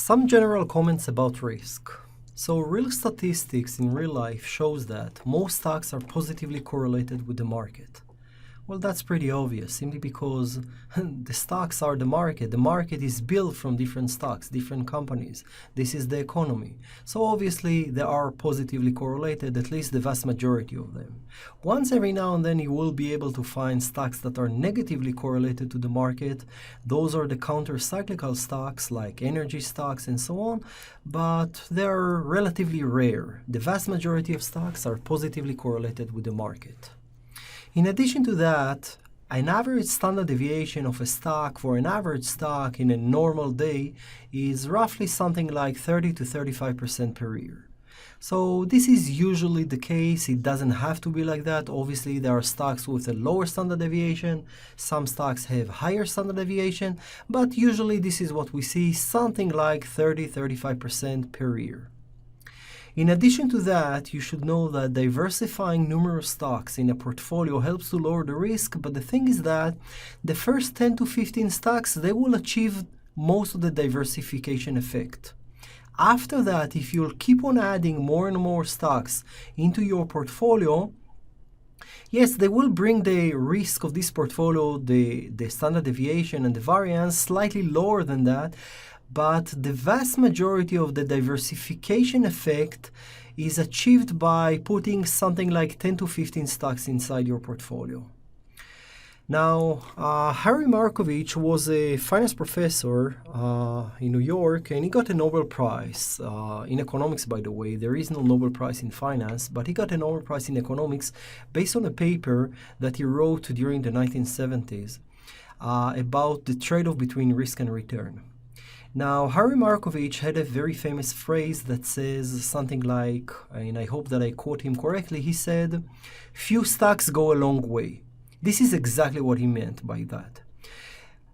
Some general comments about risk. So real statistics in real life shows that most stocks are positively correlated with the market. Well, that's pretty obvious, simply because the stocks are the market. The market is built from different stocks, different companies. This is the economy. So obviously they are positively correlated, at least the vast majority of them. Once every now and then you will be able to find stocks that are negatively correlated to the market. Those are the counter-cyclical stocks like energy stocks and so on, but they're relatively rare. The vast majority of stocks are positively correlated with the market. In addition to that, an average standard deviation of a stock for an average stock in a normal day is roughly something like 30 to 35% per year. So this is usually the case. It doesn't have to be like that. Obviously, there are stocks with a lower standard deviation. Some stocks have higher standard deviation, but usually this is what we see, something like 30-35% per year. In addition to that, you should know that diversifying numerous stocks in a portfolio helps to lower the risk, but the thing is that the first 10 to 15 stocks, they will achieve most of the diversification effect. After that, if you'll keep on adding more and more stocks into your portfolio, yes, they will bring the risk of this portfolio, the standard deviation and the variance slightly lower than that, but the vast majority of the diversification effect is achieved by putting something like 10 to 15 stocks inside your portfolio. Now, Harry Markovich was a finance professor in New York, and he got a Nobel Prize in economics, by the way. There is no Nobel Prize in finance, but he got a Nobel Prize in economics based on a paper that he wrote during the 1970s about the trade-off between risk and return. Now, Harry Markovich had a very famous phrase that says something like, and I hope that I quote him correctly, he said, "Few stocks go a long way." This is exactly what he meant by that.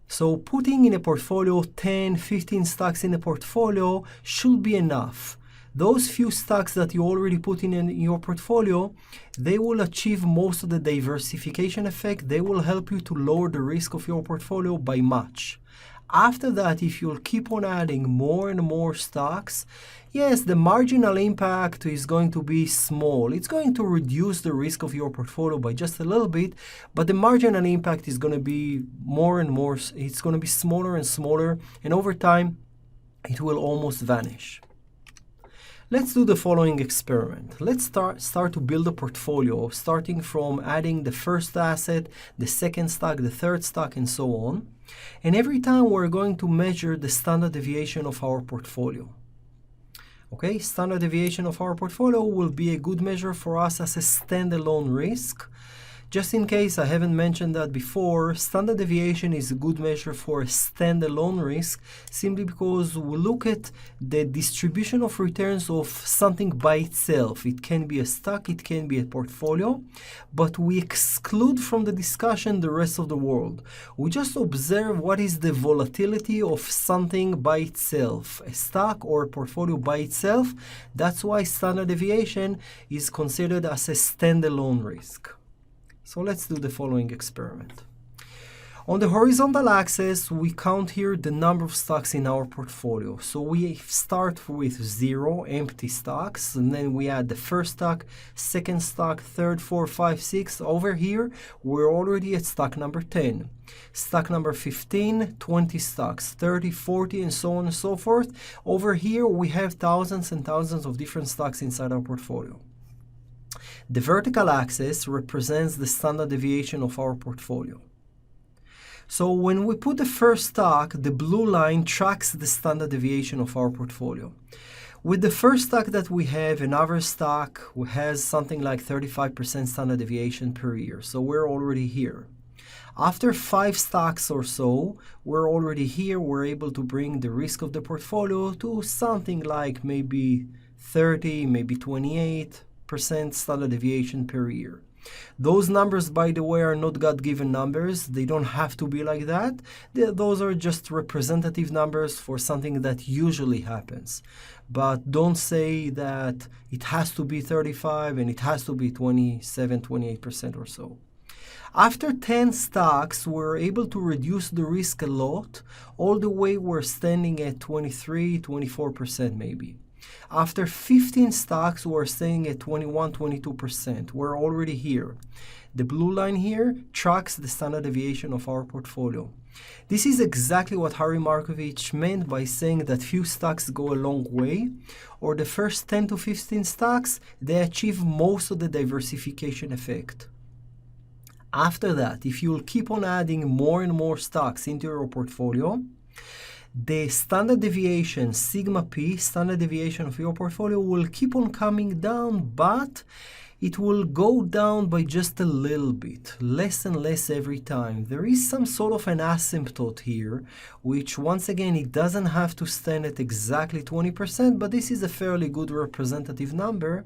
So putting in a portfolio 10, 15 stocks in a portfolio should be enough. Those few stocks that you already put in your portfolio, they will achieve most of the diversification effect. They will help you to lower the risk of your portfolio by much. After that, if you'll keep on adding more and more stocks, yes, the marginal impact is going to be small. It's going to reduce the risk of your portfolio by just a little bit, but the marginal impact is going to be more and more, it's going to be smaller and smaller, and over time, it will almost vanish. Let's do the following experiment. Let's start to build a portfolio, starting from adding the first asset, the second stock, the third stock, and so on. And every time we're going to measure the standard deviation of our portfolio. Okay, standard deviation of our portfolio will be a good measure for us as a standalone risk. Just in case I haven't mentioned that before, standard deviation is a good measure for a standalone risk simply because we look at the distribution of returns of something by itself. It can be a stock, it can be a portfolio, but we exclude from the discussion the rest of the world. We just observe what is the volatility of something by itself, a stock or a portfolio by itself. That's why standard deviation is considered as a standalone risk. So let's do the following experiment. On the horizontal axis, we count here the number of stocks in our portfolio. So we start with 0 empty stocks, and then we add the first stock, second stock, third, 4, 5, 6. Over here, we're already at stock number 10. Stock number 15, 20 stocks, 30, 40, and so on and so forth. Over here, we have thousands and thousands of different stocks inside our portfolio. The vertical axis represents the standard deviation of our portfolio. So when we put the first stock, the blue line tracks the standard deviation of our portfolio. With the first stock that we have, an average stock has something like 35% standard deviation per year. So we're already here. After 5 stocks or so, we're already here. We're able to bring the risk of the portfolio to something like maybe 30, maybe 28% standard deviation per year. Those numbers, by the way, are not God-given numbers. They don't have to be like that. Those are just representative numbers for something that usually happens. But don't say that it has to be 35 and it has to be 27, 28% or so. After 10 stocks, we're able to reduce the risk a lot, all the way we're standing at 23, 24% maybe. After 15 stocks, we're staying at 21, 22%. We're already here. The blue line here tracks the standard deviation of our portfolio. This is exactly what Harry Markovich meant by saying that few stocks go a long way, or the first 10 to 15 stocks, they achieve most of the diversification effect. After that, if you'll keep on adding more and more stocks into your portfolio, the standard deviation, sigma p, standard deviation of your portfolio will keep on coming down, but it will go down by just a little bit, less and less every time. There is some sort of an asymptote here, which once again, it doesn't have to stand at exactly 20%, but this is a fairly good representative number.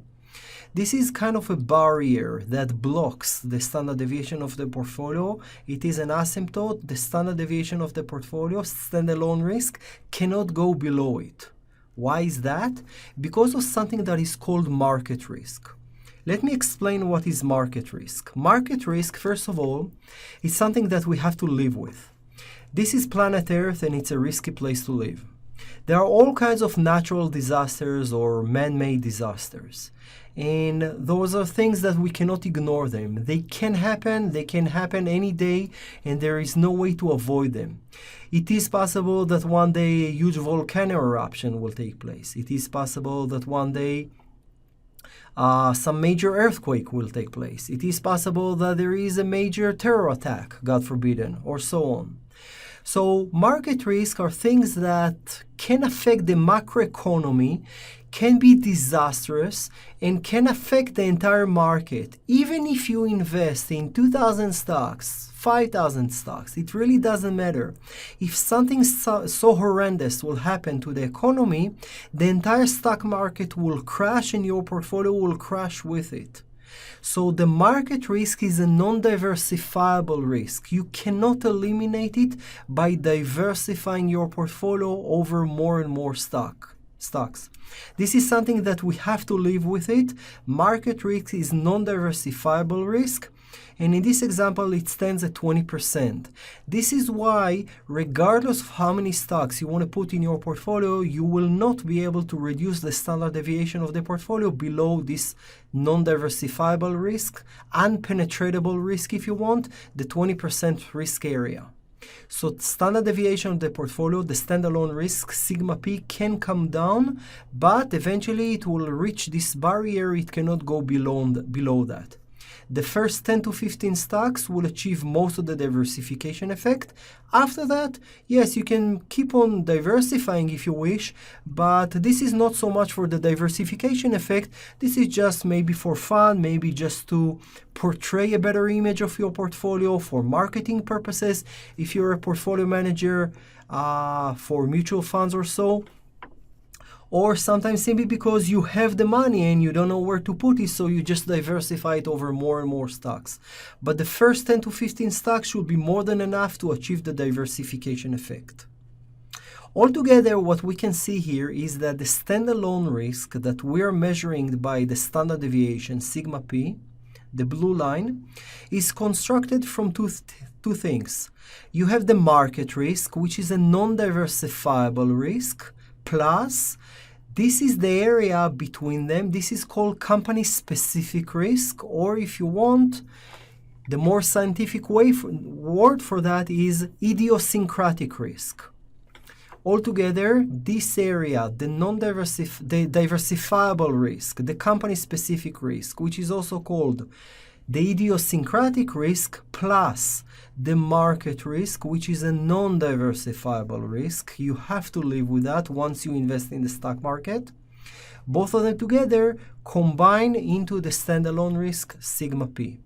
This is kind of a barrier that blocks the standard deviation of the portfolio. It is an asymptote. The standard deviation of the portfolio, standalone risk, cannot go below it. Why is that? Because of something that is called market risk. Let me explain what is market risk. Market risk, first of all, is something that we have to live with. This is planet Earth and it's a risky place to live. There are all kinds of natural disasters or man-made disasters. And those are things that we cannot ignore them. They can happen any day, and there is no way to avoid them. It is possible that one day a huge volcano eruption will take place. It is possible that one day some major earthquake will take place. It is possible that there is a major terror attack, God forbidden, or so on. So market risk are things that can affect the macroeconomy, can be disastrous, and can affect the entire market. Even if you invest in 2,000 stocks, 5,000 stocks, it really doesn't matter. If something so horrendous will happen to the economy, the entire stock market will crash and your portfolio will crash with it. So the market risk is a non-diversifiable risk. You cannot eliminate it by diversifying your portfolio over more and more stocks. This is something that we have to live with it. Market risk is non-diversifiable risk. And in this example, it stands at 20%. This is why, regardless of how many stocks you want to put in your portfolio, you will not be able to reduce the standard deviation of the portfolio below this non-diversifiable risk, unpenetratable risk if you want, the 20% risk area. So standard deviation of the portfolio, the standalone risk, sigma p, can come down, but eventually it will reach this barrier. It cannot go below that. The first 10 to 15 stocks will achieve most of the diversification effect. After that, yes, you can keep on diversifying if you wish, but this is not so much for the diversification effect. This is just maybe for fun, maybe just to portray a better image of your portfolio for marketing purposes. If you're a portfolio manager for mutual funds or so, or sometimes simply because you have the money and you don't know where to put it, so you just diversify it over more and more stocks. But the first 10 to 15 stocks should be more than enough to achieve the diversification effect. Altogether, what we can see here is that the standalone risk that we are measuring by the standard deviation, sigma p, the blue line, is constructed from two things. You have the market risk, which is a non-diversifiable risk, plus this is the area between them. This is called company-specific risk, or if you want, the more scientific word for that is idiosyncratic risk. Altogether, this area, the diversifiable risk, the company-specific risk, which is also called the idiosyncratic risk, plus the market risk, which is a non-diversifiable risk. You have to live with that once you invest in the stock market. Both of them together combine into the standalone risk, sigma p.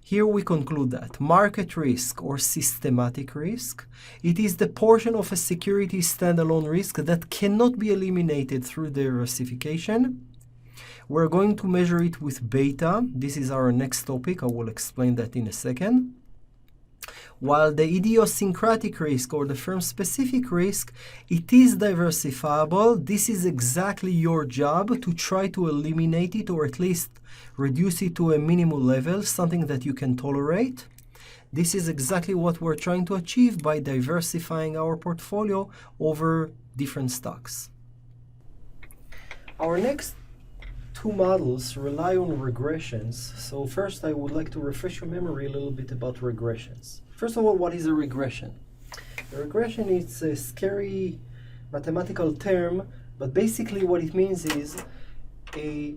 Here we conclude that market risk or systematic risk, it is the portion of a security standalone risk that cannot be eliminated through diversification. We're going to measure it with beta. This is our next topic. I will explain that in a second. While the idiosyncratic risk or the firm-specific risk, it is diversifiable. This is exactly your job to try to eliminate it or at least reduce it to a minimal level, something that you can tolerate. This is exactly what we're trying to achieve by diversifying our portfolio over different stocks. Our next two models rely on regressions. So first, I would like to refresh your memory a little bit about regressions. First of all, what is a regression? A regression is a scary mathematical term, but basically what it means is a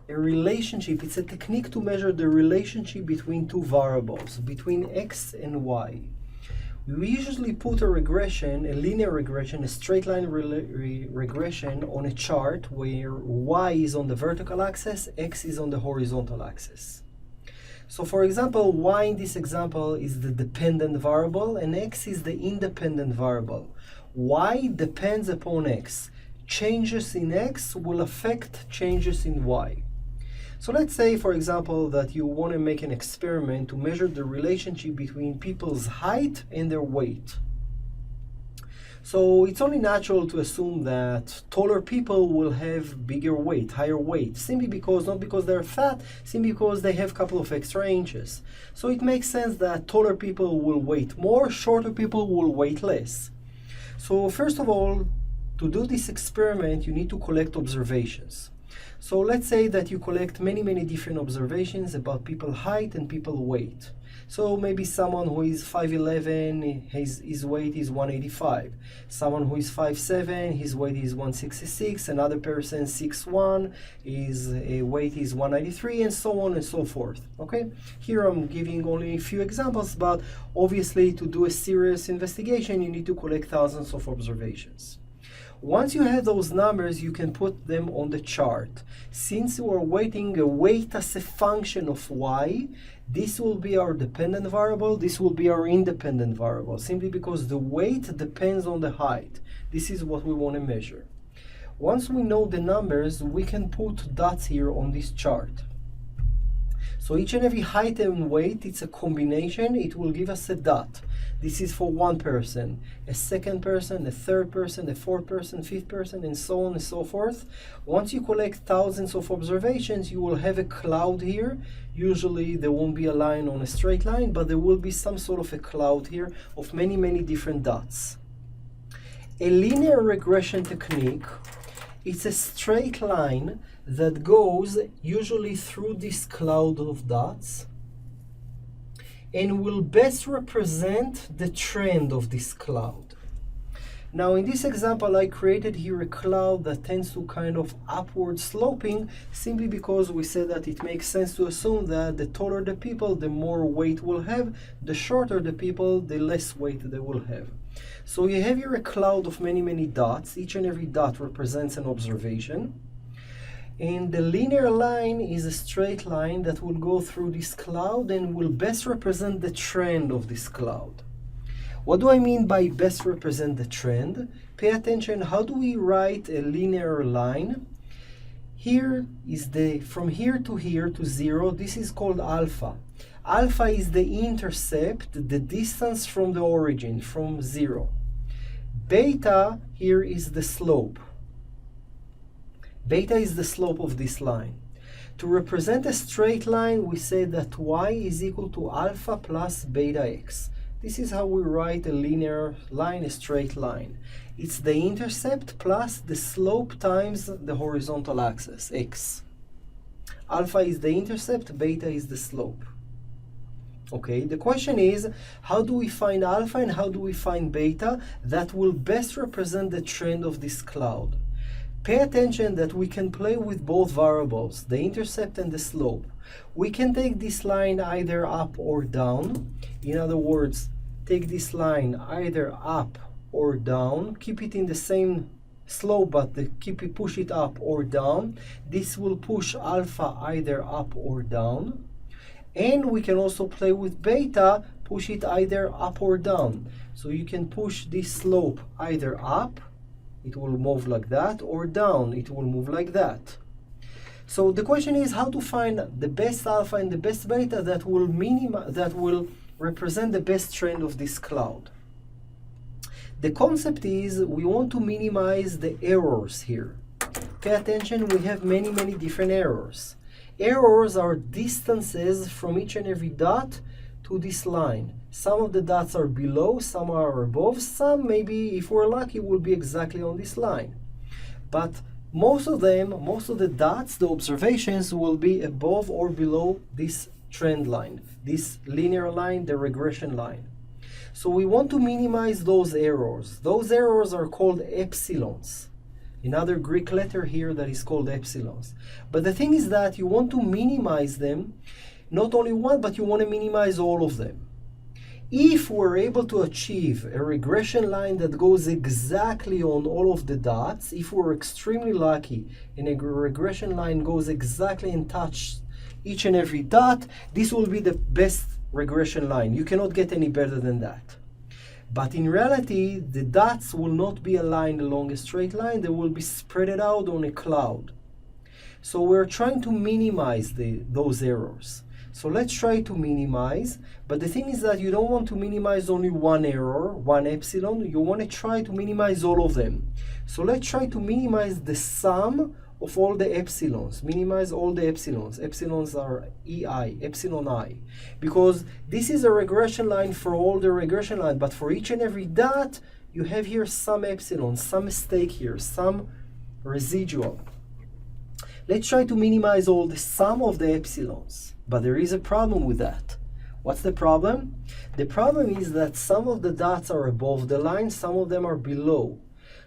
relationship. It's a technique to measure the relationship between two variables, between x and y. We usually put a regression, a linear regression, a straight line regression on a chart where y is on the vertical axis, x is on the horizontal axis. So for example, y in this example is the dependent variable and x is the independent variable. Y depends upon x. Changes in x will affect changes in y. So let's say, for example, that you want to make an experiment to measure the relationship between people's height and their weight. So it's only natural to assume that taller people will have bigger weight, higher weight, simply because, not because they're fat, simply because they have a couple of extra inches. So it makes sense that taller people will weight more, shorter people will weight less. So first of all, to do this experiment, you need to collect observations. So let's say that you collect many different observations about people's height and people's weight. So maybe someone who is 5'11", his weight is 185. Someone who is 5'7", his weight is 166. Another person 6'1", his weight is 193, and so on and so forth. Okay? Here I'm giving only a few examples, but obviously to do a serious investigation, you need to collect thousands of observations. Once you have those numbers, you can put them on the chart. Since we are weighting a weight as a function of y, this will be our dependent variable, this will be our independent variable, simply because the weight depends on the height. This is what we want to measure. Once we know the numbers, we can put dots here on this chart. So each and every height and weight, it's a combination, it will give us a dot. This is for one person, a second person, a third person, a fourth person, fifth person, and so on and so forth. Once you collect thousands of observations, you will have a cloud here. Usually there won't be a line on a straight line, but there will be some sort of a cloud here of many different dots. A linear regression technique, it's a straight line that goes usually through this cloud of dots and will best represent the trend of this cloud. Now in this example, I created here a cloud that tends to kind of upward sloping, simply because we said that it makes sense to assume that the taller the people, the more weight will have, the shorter the people, the less weight they will have. So you have here a cloud of many dots. Each and every dot represents an observation. And the linear line is a straight line that will go through this cloud and will best represent the trend of this cloud. What do I mean by best represent the trend? Pay attention, how do we write a linear line? Here is from here to 0, this is called alpha. Alpha is the intercept, the distance from the origin, from 0. Beta here is the slope. Beta is the slope of this line. To represent a straight line, we say that y is equal to alpha plus beta x. This is how we write a linear line, a straight line. It's the intercept plus the slope times the horizontal axis, x. Alpha is the intercept, beta is the slope. Okay, the question is, how do we find alpha and how do we find beta that will best represent the trend of this cloud? Pay attention that we can play with both variables, the intercept and the slope. We can take this line either up or down. In other words, take this line either up or down, keep it in the same slope, but push it up or down. This will push alpha either up or down. And we can also play with beta, push it either up or down. So you can push this slope either up, it will move like that, or down, it will move like that. So the question is how to find the best alpha and the best beta that will represent the best trend of this cloud. The concept is we want to minimize the errors here. Pay attention, we have many different errors. Errors are distances from each and every dot to this line. Some of the dots are below, some are above, some maybe, if we're lucky, will be exactly on this line. But most of the dots, the observations, will be above or below this trend line, this linear line, the regression line. So we want to minimize those errors. Those errors are called epsilons. Another Greek letter here that is called epsilons. But the thing is that you want to minimize them, not only one, but you want to minimize all of them. If we're able to achieve a regression line that goes exactly on all of the dots, if we're extremely lucky and a regression line goes exactly and touch each and every dot, this will be the best regression line. You cannot get any better than that. But in reality, the dots will not be aligned along a straight line. They will be spread out on a cloud. So we're trying to minimize those errors. So let's try to minimize. But the thing is that you don't want to minimize only one error, one epsilon. You want to try to minimize all of them. So let's try to minimize the sum of all the epsilons. Minimize all the epsilons. Epsilons are EI, epsilon I. Because this is a regression line for all the regression line, but for each and every dot, you have here some epsilon, some mistake here, some residual. Let's try to minimize all the sum of the epsilons. But there is a problem with that. What's the problem? The problem is that some of the dots are above the line, some of them are below.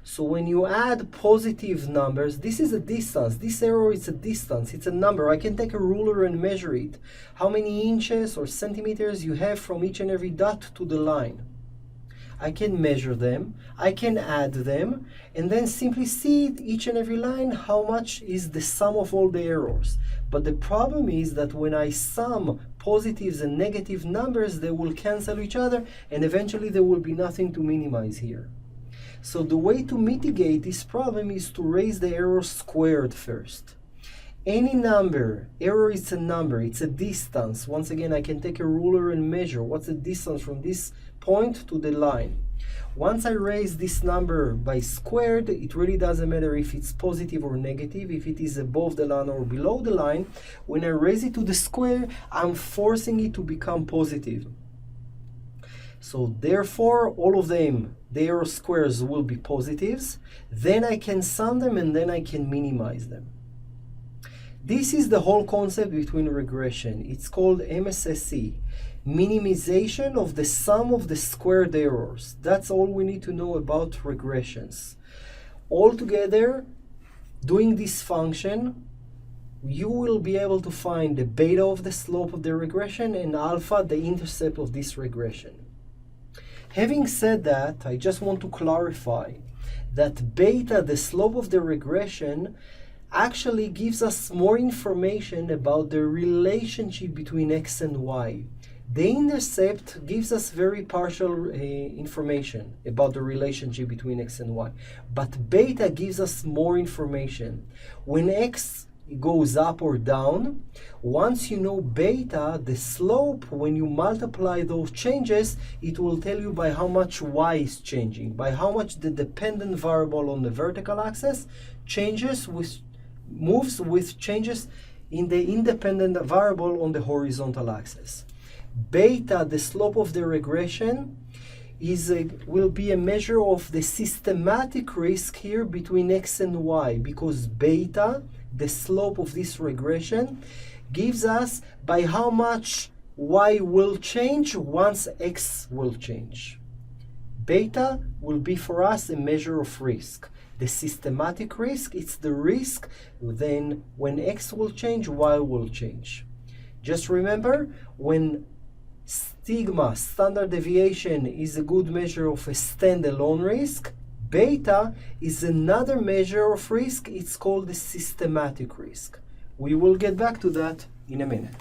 So when you add positive numbers, this is a distance. This error is a distance. It's a number. I can take a ruler and measure it. How many inches or centimeters you have from each and every dot to the line. I can measure them. I can add them. And then simply see each and every line how much is the sum of all the errors. But the problem is that when I sum positives and negative numbers, they will cancel each other. And eventually there will be nothing to minimize here. So the way to mitigate this problem is to raise the error squared first. Any number, error is a number, it's a distance. Once again, I can take a ruler and measure what's the distance from this point to the line. Once I raise this number by squared, it really doesn't matter if it's positive or negative, if it is above the line or below the line. When I raise it to the square, I'm forcing it to become positive. So therefore, all of them, the error squares will be positives. Then I can sum them and then I can minimize them. This is the whole concept between regression. It's called MSSE, minimization of the sum of the squared errors. That's all we need to know about regressions. Altogether, doing this function, you will be able to find the beta of the slope of the regression and alpha, the intercept of this regression. Having said that, I just want to clarify that beta, the slope of the regression, actually gives us more information about the relationship between x and y. The intercept gives us very partial information about the relationship between x and y. But beta gives us more information. When x goes up or down, once you know beta, the slope, when you multiply those changes, it will tell you by how much y is changing, by how much the dependent variable on the vertical axis moves with changes in the independent variable on the horizontal axis. Beta, the slope of the regression, will be a measure of the systematic risk here between x and y, because beta, the slope of this regression, gives us by how much y will change once x will change. Beta will be for us a measure of risk. The systematic risk, it's the risk then when x will change, y will change. Just remember, when sigma, standard deviation, is a good measure of a standalone risk, beta is another measure of risk. It's called the systematic risk. We will get back to that in a minute.